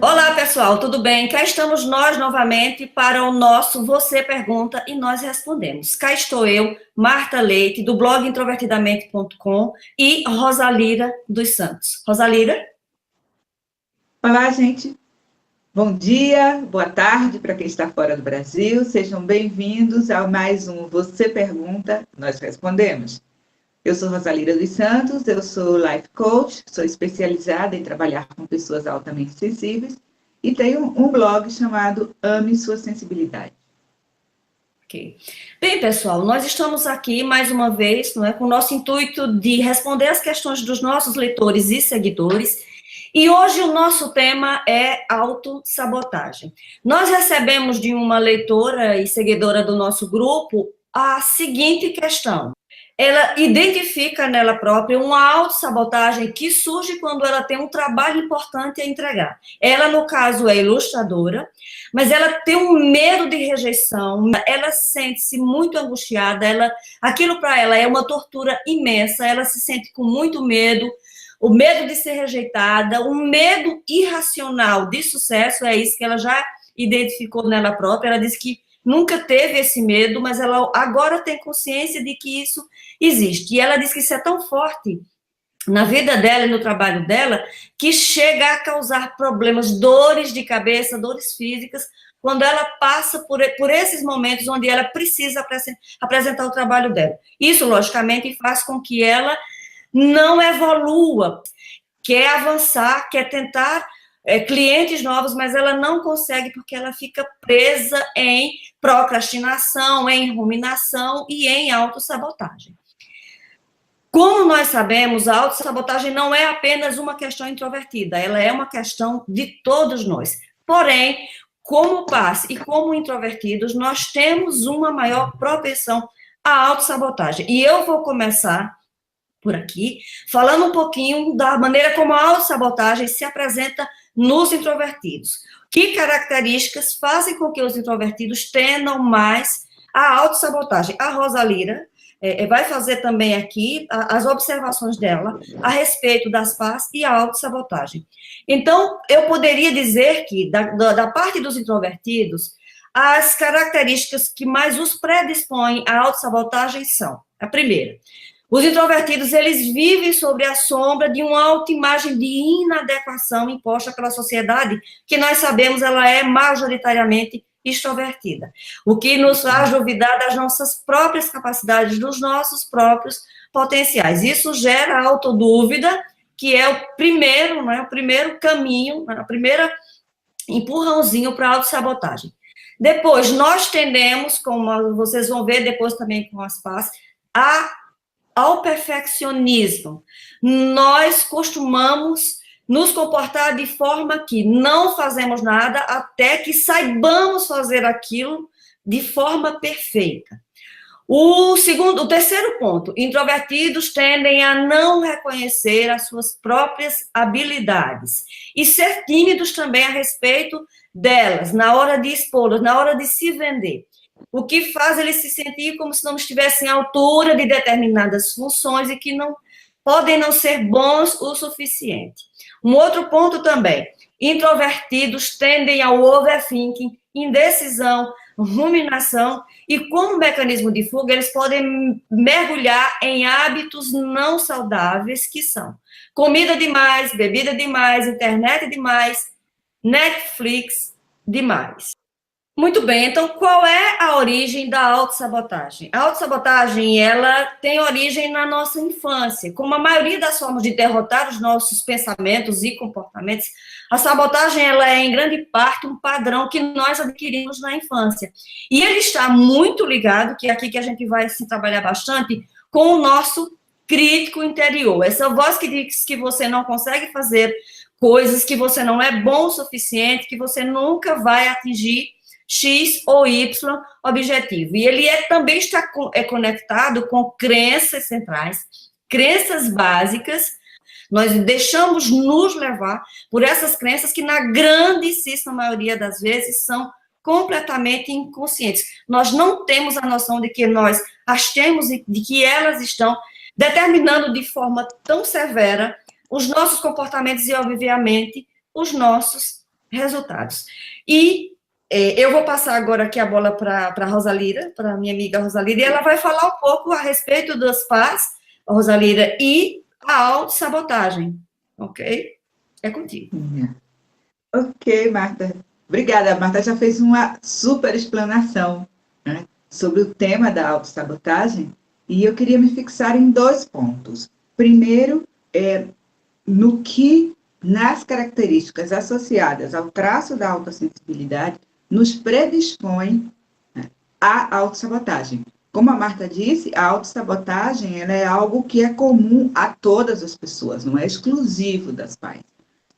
Olá, pessoal, tudo bem? Cá estamos nós novamente para o nosso Você Pergunta e nós respondemos. Cá estou eu, Marta Leite, do blog introvertidamente.com e Rosalira dos Santos. Rosalira? Olá, gente. Bom dia, boa tarde para quem está fora do Brasil. Sejam bem-vindos a mais um Você Pergunta, Nós Respondemos. Eu sou Rosalira dos Santos, eu sou life coach, sou especializada em trabalhar com pessoas altamente sensíveis e tenho um blog chamado Ame Sua Sensibilidade. Ok. Bem, pessoal, nós estamos aqui mais uma vez, não é, com o nosso intuito de responder as questões dos nossos leitores e seguidores. E hoje o nosso tema é autossabotagem. Nós recebemos de uma leitora e seguidora do nosso grupo a seguinte questão. Ela identifica nela própria uma autossabotagem que surge quando ela tem um trabalho importante a entregar. Ela, no caso, é ilustradora, mas ela tem um medo de rejeição, ela sente-se muito angustiada, aquilo para ela é uma tortura imensa, ela se sente com muito medo, o medo de ser rejeitada, um medo irracional de sucesso, é isso que ela já identificou nela própria. Ela disse que nunca teve esse medo, mas ela agora tem consciência de que isso existe. E ela diz que isso é tão forte na vida dela e no trabalho dela, que chega a causar problemas, dores de cabeça, dores físicas, quando ela passa por esses momentos onde ela precisa apresentar o trabalho dela. Isso, logicamente, faz com que ela não evolua, quer avançar, quer tentar clientes novos, mas ela não consegue porque ela fica presa em procrastinação, em ruminação e em autossabotagem. Como nós sabemos, a autossabotagem não é apenas uma questão introvertida, ela é uma questão de todos nós. Porém, como passe e como introvertidos, nós temos uma maior propensão à autossabotagem. E eu vou começar por aqui, falando um pouquinho da maneira como a autossabotagem se apresenta nos introvertidos. Que características fazem com que os introvertidos tendam mais à autossabotagem? A Rosalira vai fazer também aqui as observações dela a respeito das pás e a autossabotagem. Então, eu poderia dizer que, da parte dos introvertidos, as características que mais os predispõem à autossabotagem são: a primeira, os introvertidos, eles vivem sobre a sombra de uma autoimagem de inadequação imposta pela sociedade, que nós sabemos ela é majoritariamente extrovertida, o que nos faz duvidar das nossas próprias capacidades, dos nossos próprios potenciais. Isso gera autodúvida, que é o primeiro, não é, o primeiro caminho, a primeira empurrãozinho para a autossabotagem. Depois, nós tendemos, como vocês vão ver depois também com as pás, ao perfeccionismo. Nós costumamos nos comportar de forma que não fazemos nada até que saibamos fazer aquilo de forma perfeita. O terceiro ponto, introvertidos tendem a não reconhecer as suas próprias habilidades e ser tímidos também a respeito delas, na hora de expô-las, na hora de se vender. O que faz eles se sentir como se não estivessem à altura de determinadas funções e que não podem não ser bons o suficiente. Um outro ponto também, introvertidos tendem ao overthinking, indecisão, ruminação, e como mecanismo de fuga, eles podem mergulhar em hábitos não saudáveis, que são comida demais, bebida demais, internet demais, Netflix demais. Muito bem, então qual é a origem da autossabotagem? A autossabotagem, ela tem origem na nossa infância. Como a maioria das formas de derrotar os nossos pensamentos e comportamentos, a sabotagem, ela é em grande parte um padrão que nós adquirimos na infância. E ele está muito ligado, que é aqui que a gente vai se trabalhar bastante, com o nosso crítico interior. Essa voz que diz que você não consegue fazer coisas, que você não é bom o suficiente, que você nunca vai atingir X ou Y objetivo. E ele também está conectado com crenças centrais, crenças básicas. Nós deixamos nos levar por essas crenças que, na grandíssima maioria das vezes, são completamente inconscientes. Nós não temos a noção de que nós as temos e de que elas estão determinando de forma tão severa os nossos comportamentos e, obviamente, os nossos resultados. E eu vou passar agora aqui a bola para a Rosalira, para a minha amiga Rosalira, e ela vai falar um pouco a respeito das PAS, Rosalira, e a autossabotagem, ok? É contigo. Ok, Marta. Obrigada. A Marta já fez uma super explanação, né, sobre o tema da autossabotagem, e eu queria me fixar em dois pontos. Primeiro, no que, nas características associadas ao traço da autossensibilidade, nos predispõe, né, à autossabotagem. Como a Marta disse, a autossabotagem ela é algo que é comum a todas as pessoas, não é exclusivo das pais.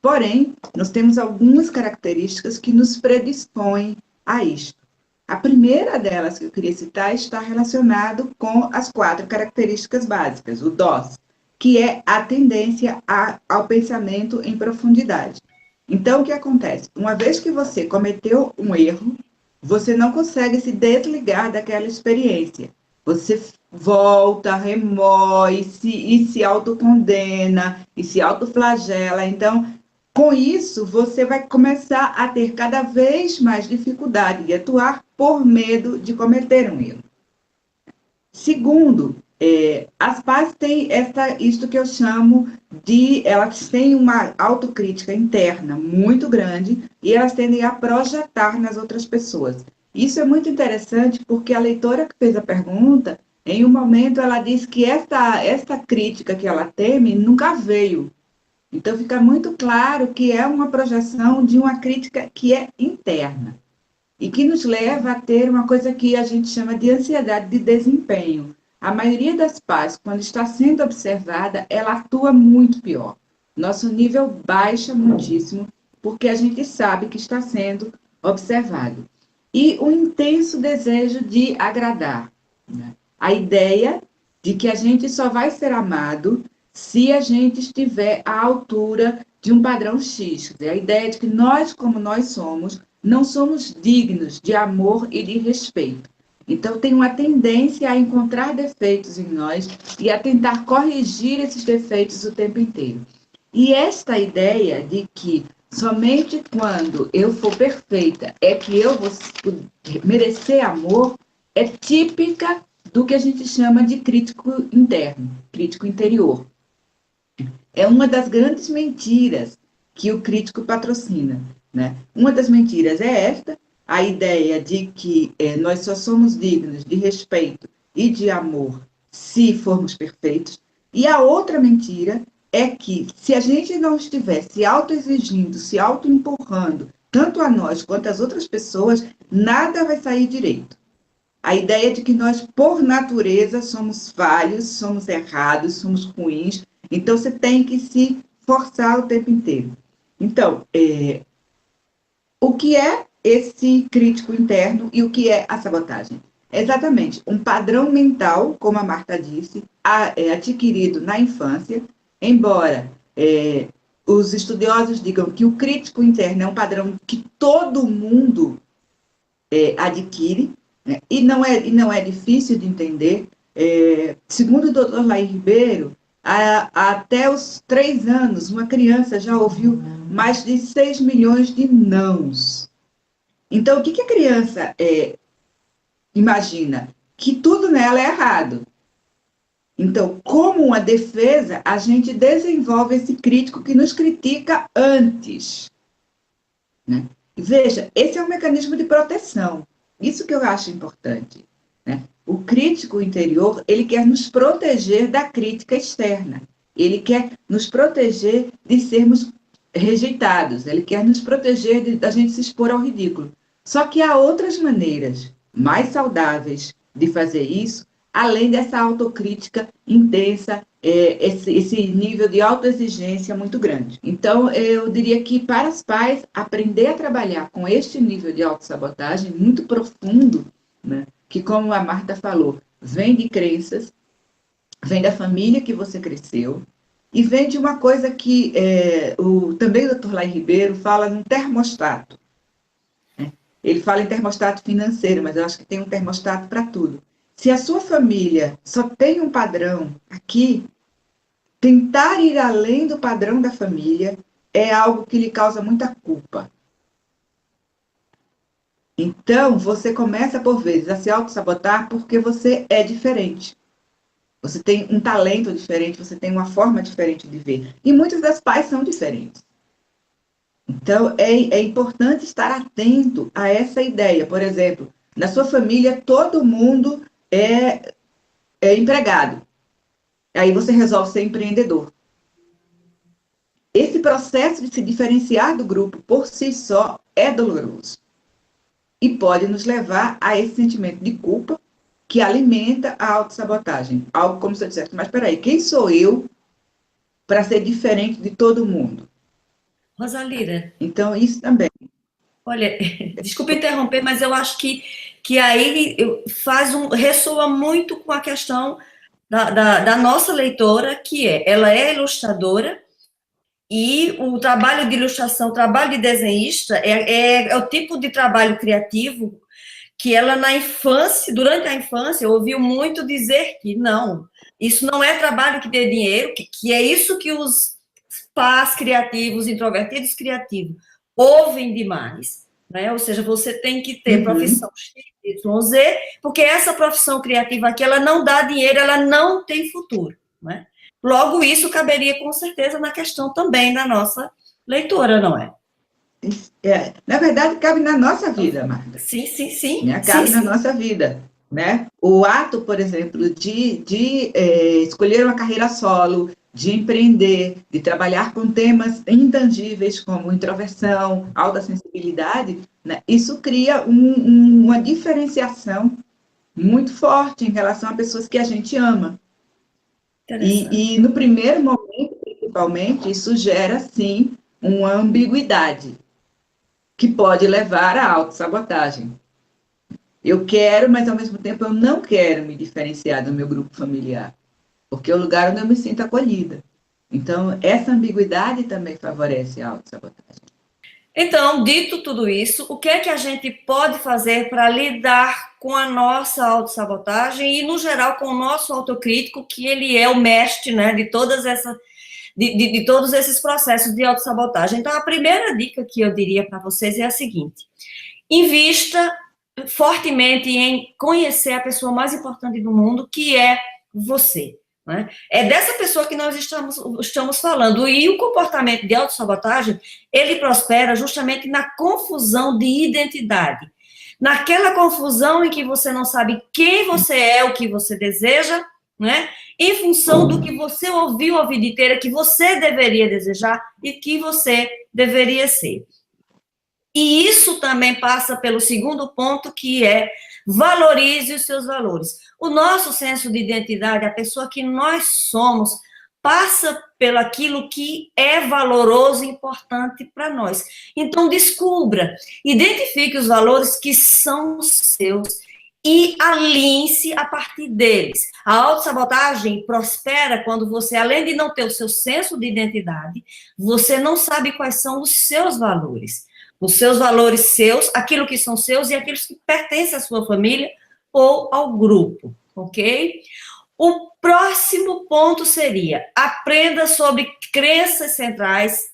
Porém, nós temos algumas características que nos predispõem a isto. A primeira delas que eu queria citar está relacionado com as 4 características básicas, o DOS, que é a tendência ao pensamento em profundidade. Então, o que acontece? Uma vez que você cometeu um erro, você não consegue se desligar daquela experiência. Você volta, remói, se autocondena, e se autoflagela. Então, com isso, você vai começar a ter cada vez mais dificuldade de atuar por medo de cometer um erro. Segundo, as pais têm isto que eu chamo de, elas têm uma autocrítica interna muito grande e elas tendem a projetar nas outras pessoas. Isso é muito interessante porque a leitora que fez a pergunta, em um momento ela disse que esta crítica que ela teme nunca veio. Então, fica muito claro que é uma projeção de uma crítica que é interna e que nos leva a ter uma coisa que a gente chama de ansiedade de desempenho. A maioria das pais, quando está sendo observada, ela atua muito pior. Nosso nível baixa muitíssimo, porque a gente sabe que está sendo observado. E o intenso desejo de agradar, né? A ideia de que a gente só vai ser amado se a gente estiver à altura de um padrão X. A ideia de que nós, como nós somos, não somos dignos de amor e de respeito. Então, tem uma tendência a encontrar defeitos em nós e a tentar corrigir esses defeitos o tempo inteiro. E esta ideia de que somente quando eu for perfeita é que eu vou merecer amor é típica do que a gente chama de crítico interno, crítico interior. É uma das grandes mentiras que o crítico patrocina, né? Uma das mentiras é esta, a ideia de que nós só somos dignos de respeito e de amor se formos perfeitos. E a outra mentira é que se a gente não estiver se autoexigindo, se autoempurrando, tanto a nós quanto às outras pessoas, nada vai sair direito. A ideia de que nós, por natureza, somos falhos, somos errados, somos ruins, então você tem que se forçar o tempo inteiro. Então, o que é esse crítico interno e o que é a sabotagem? É exatamente um padrão mental, como a Marta disse, adquirido na infância, embora os estudiosos digam que o crítico interno é um padrão que todo mundo adquire, né? E não é difícil de entender. Segundo o Dr. Laí Ribeiro, até os 3 anos, uma criança já ouviu mais de 6 milhões de nãos. Então, o que a criança imagina? Que tudo nela é errado. Então, como uma defesa, a gente desenvolve esse crítico que nos critica antes, né? Veja, esse é um mecanismo de proteção. Isso que eu acho importante, né? O crítico interior, ele quer nos proteger da crítica externa. Ele quer nos proteger de sermos rejeitados. Ele quer nos proteger da gente se expor ao ridículo. Só que há outras maneiras mais saudáveis de fazer isso, além dessa autocrítica intensa, esse nível de autoexigência muito grande. Então, eu diria que para os pais, aprender a trabalhar com este nível de autossabotagem muito profundo, né, que, como a Marta falou, vem de crenças, vem da família que você cresceu, e vem de uma coisa que também o Dr. Laí Ribeiro fala num termostato. Né? Ele fala em termostato financeiro, mas eu acho que tem um termostato para tudo. Se a sua família só tem um padrão aqui, tentar ir além do padrão da família é algo que lhe causa muita culpa. Então, você começa, por vezes, a se auto-sabotar porque você é diferente. Você tem um talento diferente, você tem uma forma diferente de ver. E muitas das pais são diferentes. Então, é importante estar atento a essa ideia. Por exemplo, na sua família, todo mundo é empregado. Aí você resolve ser empreendedor. Esse processo de se diferenciar do grupo por si só é doloroso. E pode nos levar a esse sentimento de culpa que alimenta a autossabotagem. Algo como se eu dissesse, mas peraí, quem sou eu para ser diferente de todo mundo? Rosalira, Então, isso também. olha, desculpa interromper, mas eu acho que aí ressoa muito com a questão da nossa leitora, que ela é ilustradora, e o trabalho de ilustração, o trabalho de desenhista, é o tipo de trabalho criativo que ela na infância, durante a infância, ouviu muito dizer que não, isso não é trabalho que dê dinheiro, que é isso que os pais criativos, introvertidos criativos, ouvem demais, né? Ou seja, você tem que ter profissão X, Y, Z, porque essa profissão criativa aqui, ela não dá dinheiro, ela não tem futuro, né? Logo, isso caberia com certeza na questão também da nossa leitora, não é? Na verdade, cabe na nossa vida, Marta. Sim, sim, sim. Né? Sim, Cabe na sim. nossa vida. Né? O ato, por exemplo, de escolher uma carreira solo, de empreender, de trabalhar com temas intangíveis como introversão, alta sensibilidade, né? Isso cria uma diferenciação muito forte em relação a pessoas que a gente ama. E no primeiro momento, principalmente, isso gera, sim, uma ambiguidade que pode levar à autossabotagem. Eu quero, mas ao mesmo tempo eu não quero me diferenciar do meu grupo familiar, porque é o lugar onde eu me sinto acolhida. Então, essa ambiguidade também favorece a autossabotagem. Então, dito tudo isso, o que é que a gente pode fazer para lidar com a nossa autossabotagem e, no geral, com o nosso autocrítico, que ele é o mestre, né, de todos esses processos de autossabotagem? Então, a primeira dica que eu diria para vocês é a seguinte: invista fortemente em conhecer a pessoa mais importante do mundo, que é você. Né? É dessa pessoa que nós estamos falando. E o comportamento de autossabotagem, ele prospera justamente na confusão de identidade. Naquela confusão em que você não sabe quem você é, o que você deseja, né? Em função do que você ouviu a vida inteira, que você deveria desejar e que você deveria ser. E isso também passa pelo segundo ponto, que é valorize os seus valores. O nosso senso de identidade, a pessoa que nós somos, passa pelo aquilo que é valoroso e importante para nós. Então, descubra, identifique os valores que são os seus e alinhe-se a partir deles. A autossabotagem prospera quando você, além de não ter o seu senso de identidade, você não sabe quais são os seus valores. Os seus valores seus, aquilo que são seus e aquilo que pertence à sua família ou ao grupo, ok? O próximo ponto seria: aprenda sobre crenças centrais,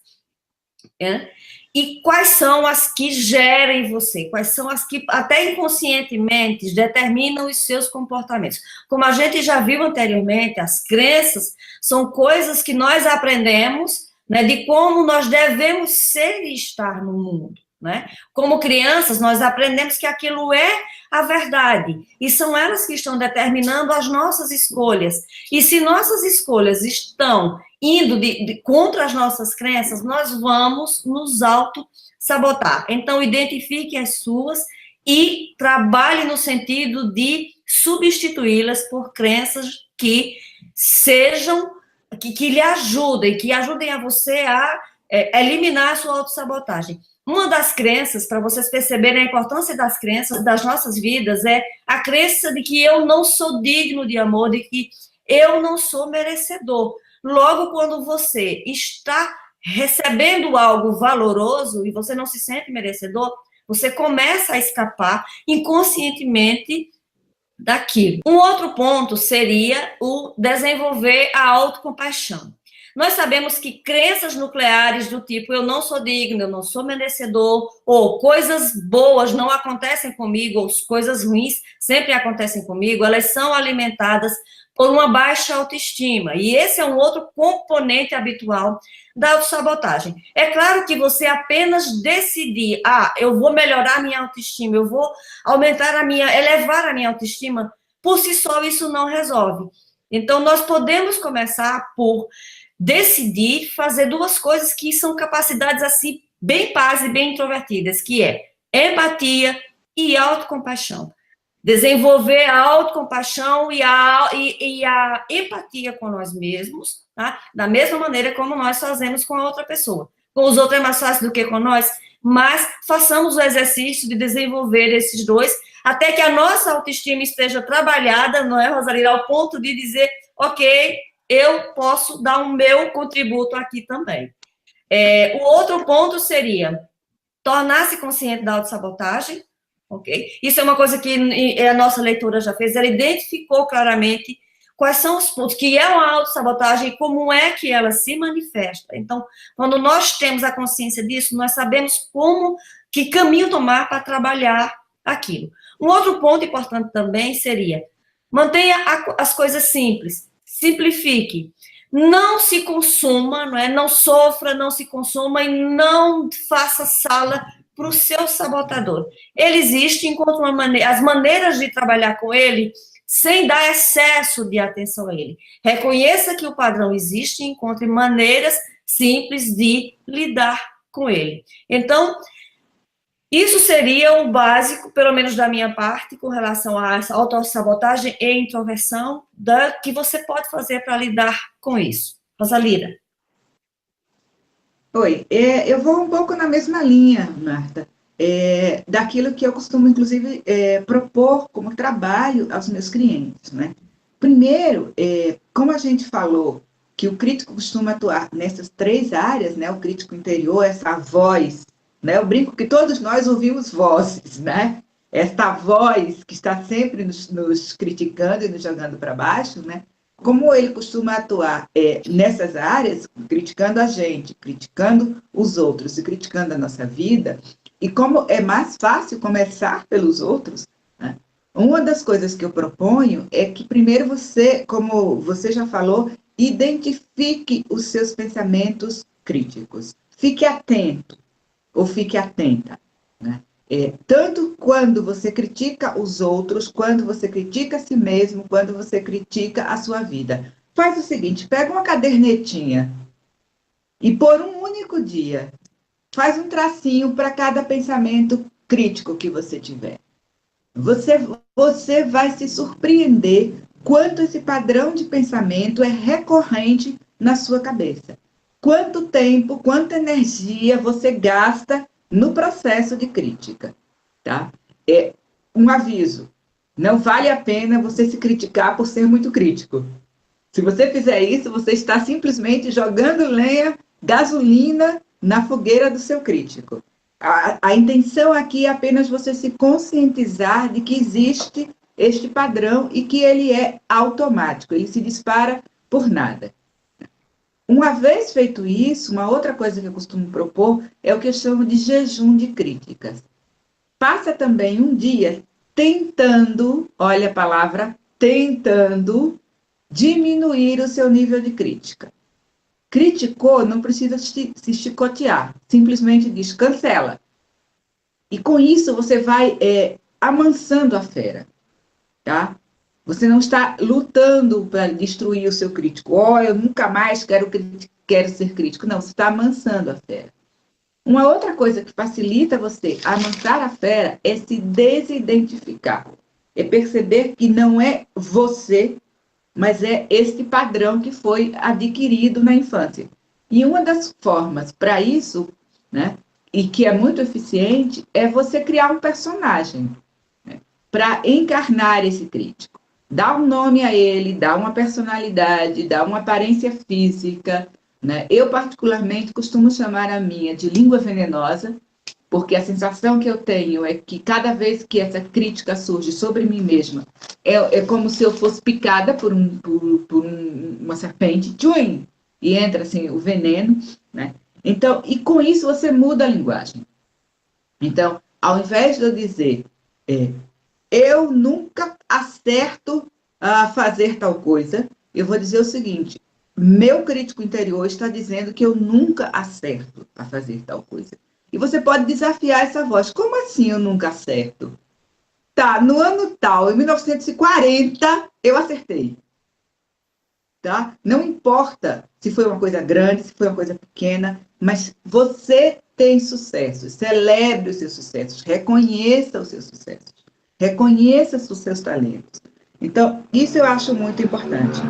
e quais são as que gerem você, quais são as que, até inconscientemente, determinam os seus comportamentos. Como a gente já viu anteriormente, as crenças são coisas que nós aprendemos, né, de como nós devemos ser e estar no mundo. Né? Como crianças, nós aprendemos que aquilo é a verdade, e são elas que estão determinando as nossas escolhas. E se nossas escolhas estão indo contra as nossas crenças, nós vamos nos auto-sabotar. Então, identifique as suas e trabalhe no sentido de substituí-las por crenças que sejam, que lhe ajudem, que ajudem a você a eliminar a sua autossabotagem. Uma das crenças, para vocês perceberem a importância das crenças das nossas vidas, é a crença de que eu não sou digno de amor, de que eu não sou merecedor. Logo, quando você está recebendo algo valoroso e você não se sente merecedor, você começa a escapar inconscientemente daquilo. Um outro ponto seria o desenvolver a autocompaixão. Nós sabemos que crenças nucleares do tipo eu não sou digno, eu não sou merecedor, ou coisas boas não acontecem comigo, ou coisas ruins sempre acontecem comigo, elas são alimentadas por uma baixa autoestima. E esse é um outro componente habitual da autossabotagem. É claro que você apenas decidir, eu vou melhorar a minha autoestima, eu vou elevar a minha autoestima, por si só isso não resolve. Então, nós podemos começar por decidir fazer duas coisas que são capacidades, assim, bem paz e bem introvertidas, que é empatia e autocompaixão. Desenvolver a autocompaixão e a empatia com nós mesmos, tá? Da mesma maneira como nós fazemos com a outra pessoa. Com os outros é mais fácil do que com nós, mas façamos o exercício de desenvolver esses dois, até que a nossa autoestima esteja trabalhada, não é, Rosalira, ao ponto de dizer, ok, eu posso dar o meu contributo aqui também. O outro ponto seria tornar-se consciente da autossabotagem, ok? Isso é uma coisa que a nossa leitora já fez, ela identificou claramente quais são os pontos, que é uma autossabotagem e como é que ela se manifesta. Então, quando nós temos a consciência disso, nós sabemos que caminho tomar para trabalhar aquilo. Um outro ponto importante também seria, mantenha as coisas simples, simplifique. Não se consuma, não é? Não sofra, não se consuma e não faça sala para o seu sabotador. Ele existe, encontre as maneiras de trabalhar com ele sem dar excesso de atenção a ele. Reconheça que o padrão existe e encontre maneiras simples de lidar com ele. Então, isso seria o básico, pelo menos da minha parte, com relação a essa autossabotagem e introversão, que você pode fazer para lidar com isso. Rosalira. Oi, eu vou um pouco na mesma linha, Marta, daquilo que eu costumo, inclusive, propor como trabalho aos meus clientes, né? Primeiro, como a gente falou que o crítico costuma atuar nessas três áreas, né? O crítico interior, essa voz, né? Eu brinco que todos nós ouvimos vozes, né? Esta voz que está sempre nos criticando e nos jogando para baixo, né? Como ele costuma atuar nessas áreas, criticando a gente, criticando os outros e criticando a nossa vida, e como é mais fácil começar pelos outros, né? Uma das coisas que eu proponho é que primeiro você, como você já falou, identifique os seus pensamentos críticos. Fique atento ou fique atenta, né? Tanto quando você critica os outros, quando você critica a si mesmo, quando você critica a sua vida. Faz o seguinte, pega uma cadernetinha e por um único dia, faz um tracinho para cada pensamento crítico que você tiver. Você vai se surpreender quanto esse padrão de pensamento é recorrente na sua cabeça. Quanto tempo, quanta energia você gasta no processo de crítica, tá? Um aviso, não vale a pena você se criticar por ser muito crítico. Se você fizer isso, você está simplesmente jogando lenha, gasolina na fogueira do seu crítico. A intenção aqui é apenas você se conscientizar de que existe este padrão e que ele é automático, ele se dispara por nada. Uma vez feito isso, uma outra coisa que eu costumo propor é o que eu chamo de jejum de críticas. Passa também um dia tentando, olha a palavra, tentando diminuir o seu nível de crítica. Criticou, não precisa se chicotear, simplesmente diz, cancela. E com isso você vai amansando a fera, tá? Você não está lutando para destruir o seu crítico. Eu nunca mais quero ser crítico. Não, você está amansando a fera. Uma outra coisa que facilita você amansar a fera é se desidentificar. É perceber que não é você, mas é este padrão que foi adquirido na infância. E uma das formas para isso, né, e que é muito eficiente, é você criar um personagem, né, para encarnar esse crítico. Dá um nome a ele, dá uma personalidade, dá uma aparência física, né? Eu, particularmente, costumo chamar a minha de língua venenosa, porque a sensação que eu tenho é que cada vez que essa crítica surge sobre mim mesma, é como se eu fosse picada por uma serpente, tchuim, e entra assim o veneno, né? Então, e com isso você muda a linguagem. Então, ao invés de eu dizer, eu nunca acerto a fazer tal coisa, eu vou dizer o seguinte: meu crítico interior está dizendo que eu nunca acerto a fazer tal coisa. E você pode desafiar essa voz. Como assim eu nunca acerto? Tá, no ano tal, em 1940, eu acertei. Tá? Não importa se foi uma coisa grande, se foi uma coisa pequena, mas você tem sucesso. Celebre os seus sucessos, reconheça os seus sucessos, reconheça os seus talentos. Então, isso eu acho muito importante.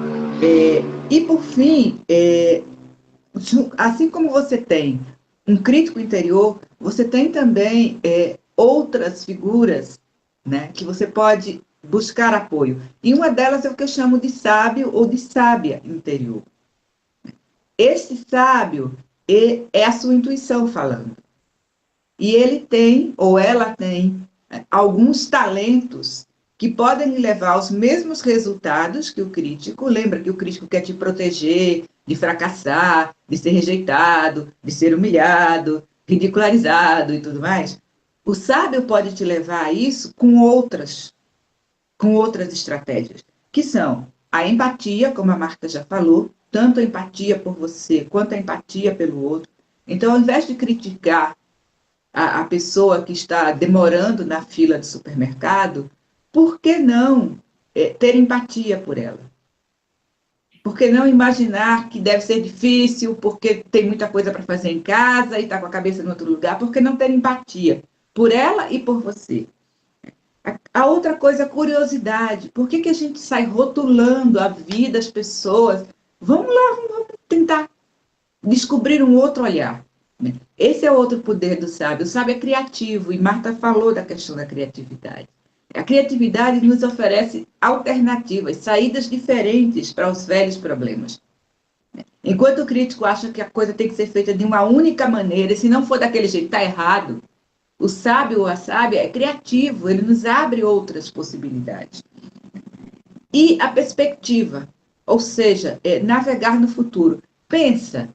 E, por fim, assim como você tem um crítico interior, você tem também outras figuras, né, que você pode buscar apoio. E uma delas é o que eu chamo de sábio ou de sábia interior. Esse sábio é a sua intuição falando. E ele tem, ou ela tem, alguns talentos que podem lhe levar aos mesmos resultados que o crítico. Lembra que o crítico quer te proteger de fracassar, de ser rejeitado, de ser humilhado, ridicularizado e tudo mais. O sábio pode te levar a isso com outras estratégias, que são a empatia, como a Marta já falou, tanto a empatia por você quanto a empatia pelo outro. Então, ao invés de criticar a pessoa que está demorando na fila do supermercado, por que não ter empatia por ela? Por que não imaginar que deve ser difícil, porque tem muita coisa para fazer em casa e está com a cabeça em outro lugar? Por que não ter empatia por ela e por você? A outra coisa, a curiosidade. Por que a gente sai rotulando a vida das pessoas? Vamos lá, vamos tentar descobrir um outro olhar. Esse é outro poder do sábio. O sábio é criativo, e Marta falou da questão da criatividade. A criatividade nos oferece alternativas, saídas diferentes para os velhos problemas. Enquanto o crítico acha que a coisa tem que ser feita de uma única maneira, e se não for daquele jeito, está errado, o sábio ou a sábia é criativo, ele nos abre outras possibilidades. E a perspectiva, ou seja, navegar no futuro. Pensa,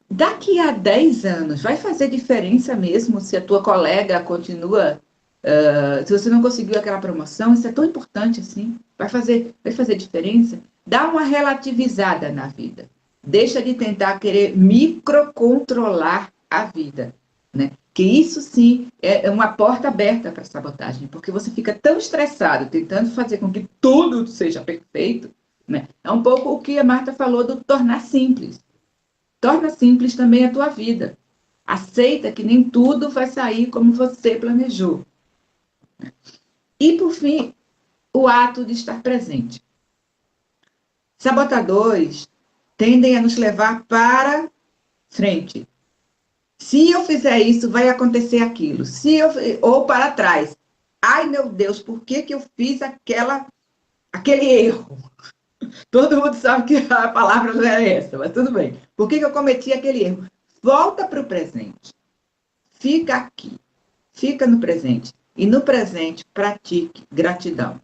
daqui a 10 anos, vai fazer diferença mesmo se a tua colega continua, se você não conseguiu aquela promoção, isso é tão importante assim, vai fazer diferença? Dá uma relativizada na vida. Deixa de tentar querer microcontrolar a vida, né? Que isso sim é uma porta aberta para a sabotagem, porque você fica tão estressado tentando fazer com que tudo seja perfeito, né? É um pouco o que a Marta falou do tornar simples. Torna simples também a tua vida. Aceita que nem tudo vai sair como você planejou. E, por fim, o ato de estar presente. Sabotadores tendem a nos levar para frente. Se eu fizer isso, vai acontecer aquilo. Ou para trás. Ai, meu Deus, por que eu fiz aquele erro? Todo mundo sabe que a palavra não é essa, mas tudo bem. Por que eu cometi aquele erro? Volta para o presente. Fica aqui. Fica no presente. E no presente, pratique gratidão.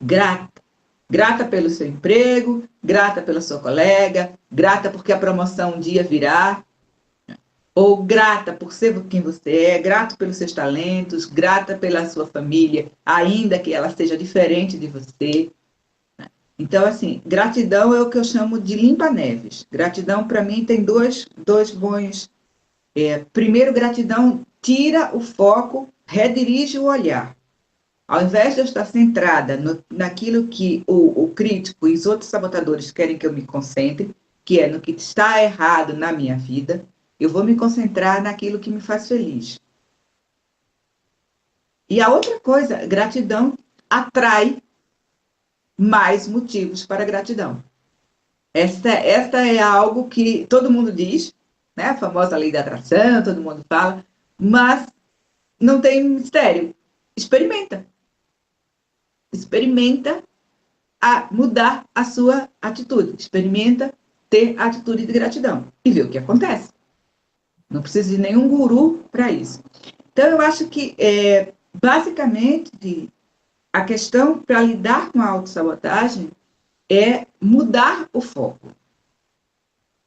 Grata. Grata pelo seu emprego, grata pela sua colega, grata porque a promoção um dia virá, ou grata por ser quem você é, grato pelos seus talentos, grata pela sua família, ainda que ela seja diferente de você. Então, assim, gratidão é o que eu chamo de limpa-neves. Gratidão, para mim, tem dois bons... primeiro, gratidão tira o foco, redirige o olhar. Ao invés de eu estar centrada naquilo que o crítico e os outros sabotadores querem que eu me concentre, que é no que está errado na minha vida, eu vou me concentrar naquilo que me faz feliz. E a outra coisa, gratidão atrai mais motivos para gratidão. Esta é algo que todo mundo diz, né? A famosa lei da atração, todo mundo fala, mas não tem mistério. Experimenta. Experimenta mudar a sua atitude. Experimenta ter atitude de gratidão e ver o que acontece. Não precisa de nenhum guru para isso. Então, eu acho que, basicamente, a questão para lidar com a autossabotagem é mudar o foco.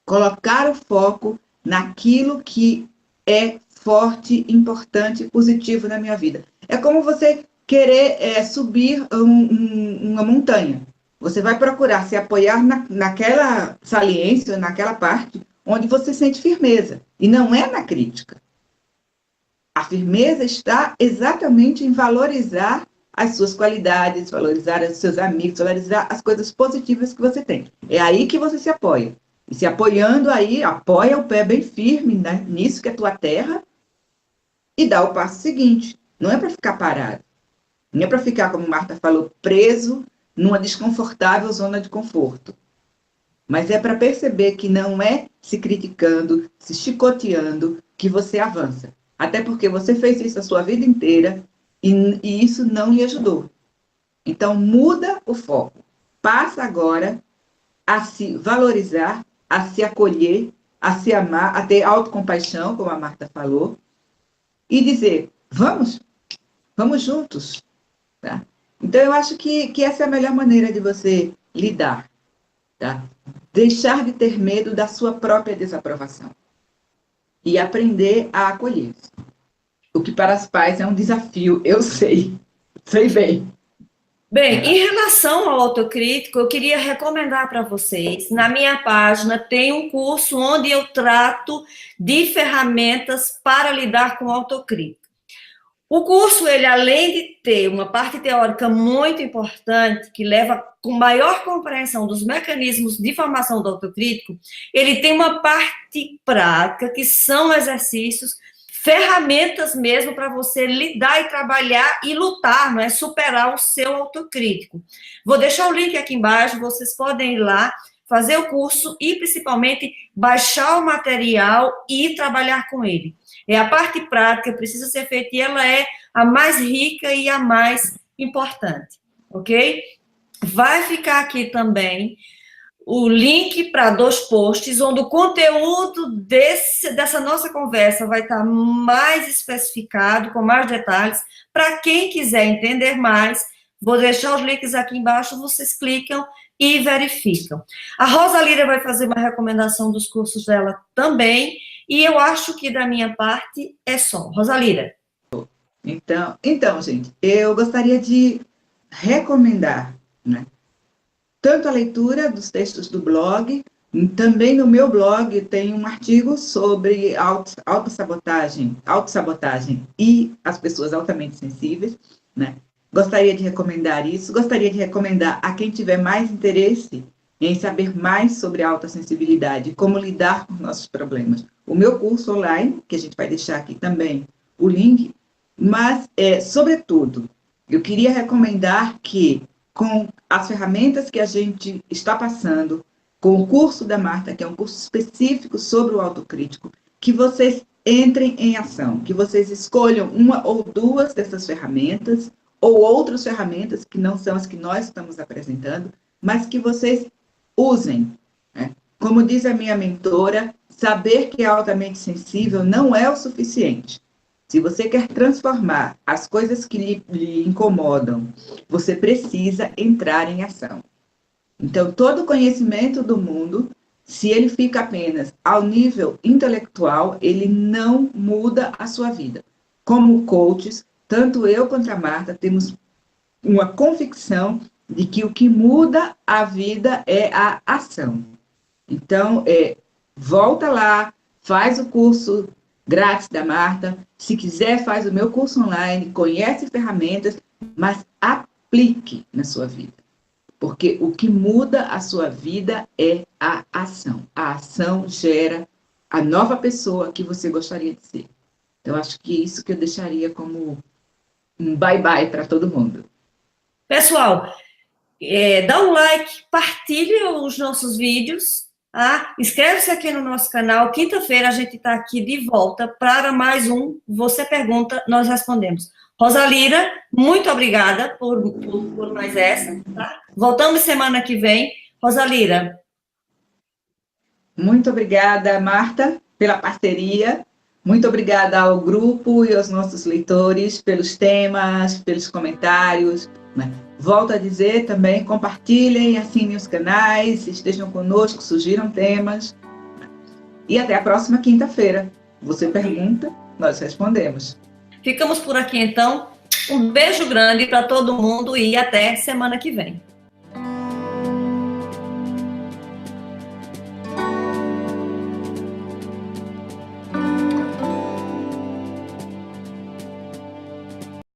Colocar o foco naquilo que é forte, importante, positivo na minha vida. É como você querer subir uma montanha. Você vai procurar se apoiar naquela saliência, naquela parte onde você sente firmeza. E não é na crítica. A firmeza está exatamente em valorizar as suas qualidades, valorizar os seus amigos, valorizar as coisas positivas que você tem. É aí que você se apoia. E se apoiando aí, apoia o pé bem firme, né, nisso que é tua terra e dá o passo seguinte. Não é para ficar parado. Não é para ficar, como Marta falou, preso numa desconfortável zona de conforto. Mas é para perceber que não é se criticando, se chicoteando, que você avança. Até porque você fez isso a sua vida inteira e isso não lhe ajudou. Então, muda o foco. Passa agora a se valorizar, a se acolher, a se amar, a ter autocompaixão, como a Marta falou, e dizer, vamos juntos. Tá? Então, eu acho que essa é a melhor maneira de você lidar. Tá? Deixar de ter medo da sua própria desaprovação. E aprender a acolher. O que para os pais é um desafio, eu sei bem. Bem, em relação ao autocrítico, eu queria recomendar para vocês, na minha página tem um curso onde eu trato de ferramentas para lidar com o autocrítico. O curso, ele além de ter uma parte teórica muito importante, que leva com maior compreensão dos mecanismos de formação do autocrítico, ele tem uma parte prática, que são exercícios, ferramentas mesmo para você lidar e trabalhar e lutar, não é? Superar o seu autocrítico. Vou deixar o link aqui embaixo, vocês podem ir lá, fazer o curso e, principalmente, baixar o material e trabalhar com ele. É a parte prática, precisa ser feita, e ela é a mais rica e a mais importante, ok? Vai ficar aqui também o link para 2 posts, onde o conteúdo dessa nossa conversa vai estar mais especificado, com mais detalhes. Para quem quiser entender mais, vou deixar os links aqui embaixo, vocês clicam e verificam. A Rosalira vai fazer uma recomendação dos cursos dela também, e eu acho que da minha parte é só. Rosalira. Então, gente, eu gostaria de recomendar, né, tanto a leitura dos textos do blog, também no meu blog tem um artigo sobre autossabotagem e as pessoas altamente sensíveis, né? Gostaria de recomendar isso, gostaria de recomendar a quem tiver mais interesse em saber mais sobre a autossensibilidade, como lidar com nossos problemas. O meu curso online, que a gente vai deixar aqui também o link, mas, sobretudo, eu queria recomendar que, com as ferramentas que a gente está passando, com o curso da Marta, que é um curso específico sobre o autocrítico, que vocês entrem em ação, que vocês escolham uma ou 2 dessas ferramentas, ou outras ferramentas que não são as que nós estamos apresentando, mas que vocês usem. Né? Como diz a minha mentora, saber que é altamente sensível não é o suficiente. Se você quer transformar as coisas que lhe incomodam, você precisa entrar em ação. Então, todo conhecimento do mundo, se ele fica apenas ao nível intelectual, ele não muda a sua vida. Como coaches, tanto eu quanto a Marta temos uma convicção de que o que muda a vida é a ação. Então, volta lá, faz o curso grátis da Marta. Se quiser, faz o meu curso online, conhece ferramentas, mas aplique na sua vida. Porque o que muda a sua vida é a ação. A ação gera a nova pessoa que você gostaria de ser. Então, acho que isso que eu deixaria como um bye-bye para todo mundo. Pessoal, dá um like, partilha os nossos vídeos, tá? Inscreve-se aqui no nosso canal. Quinta-feira a gente está aqui de volta para mais um Você Pergunta, Nós Respondemos. Rosalira, muito obrigada por mais essa, tá? Voltamos semana que vem. Rosalira. Muito obrigada, Marta, pela parceria. Muito obrigada ao grupo e aos nossos leitores pelos temas, pelos comentários. Volto a dizer também, compartilhem, assinem os canais, estejam conosco, sugiram temas. E até a próxima quinta-feira. Você pergunta, nós respondemos. Ficamos por aqui, então. Um beijo grande para todo mundo e até semana que vem.